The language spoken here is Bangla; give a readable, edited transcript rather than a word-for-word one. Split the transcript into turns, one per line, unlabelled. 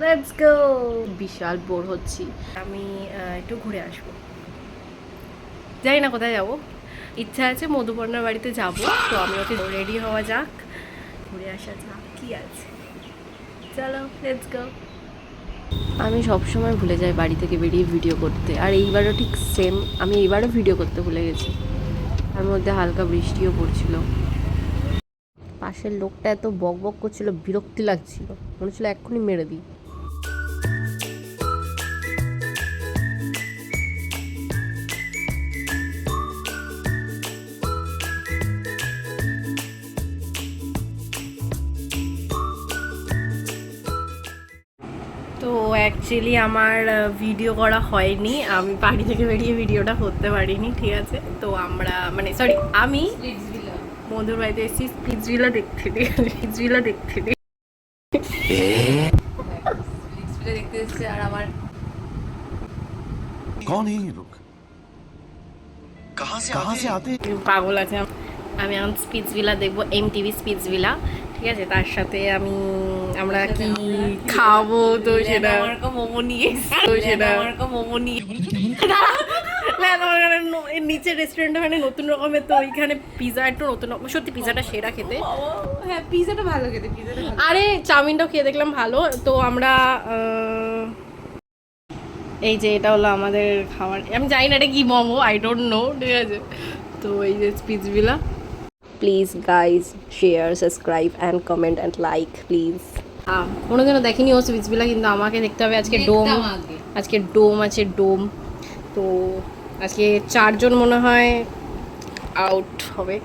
Let's go. বিশাল বোর হচ্ছি, আমি একটু ঘুরে আসবো। জানি না কোথায় যাব, ইচ্ছা আছে মধুপর্ণার বাড়িতে যাব। তো আমি ওকে রেডি হওয়া যাক, ঘুরে আসা যাক, কি আছে। চলো লেটস গো। আমি সবসময় ভুলে যাই বাড়ি থেকে বেরিয়ে ভিডিও করতে, আর এইবারও ঠিক সেম। আমি এইবারও ভিডিও করতে ভুলে গেছি। তার মধ্যে হালকা বৃষ্টিও পড়ছিল। পাশের লোকটা এত বক বক করছিল, বিরক্তি লাগছিল, মনে হচ্ছিল এক্ষুনি মেরে দিই। তো অ্যাকচুয়ালি আমার ভিডিও করা হয়নি, আমি বাড়ি থেকে বেরিয়ে ভিডিওটা করতে পারিনি, ঠিক আছে। তো আমরা মানে সরি, আমি মধুর বাড়িতে এসেছি স্পিটসভিলা দেখতে দিই, স্পিটসভিলা দেখতে দিই। দেখতে এসেছে আর আমার
कौन है ये लोग? कहाँ से आते?
পাগল আছে। আমি এখন স্পিটসভিলা দেখবো, MTV স্পিটসভিলা, ঠিক আছে। তার সাথে আমরা কি খাবো, তো সেটা মোমো নিয়ে, তো সেটা মোমো নিয়ে নিচে রেস্টুরেন্ট ওখানে নতুন রকমের, তো ওইখানে পিজা একটু নতুন রকম, সত্যি পিজাটা সেরা খেতে।
হ্যাঁ পিজাটা ভালো খেতে, পিজাটা ভালো।
আরে চাউমিনটাও খেয়ে দেখলাম ভালো। তো আমরা এই যে এটা হলো আমাদের খাবার। আমি জানি না এটা কি মোমো, আই ডোন্ট নো, ঠিক আছে। তো এই যে Splitsvilla. Please guys share, subscribe and comment and like please. কোনোদিনও দেখিনি ও স্পিটসভিলা, কিন্তু আমাকে দেখতে হবে। আজকে ডোম, আজকে ডোম আছে, ডোম। তো আজকে 4 জন মনে হয় আউট হবে।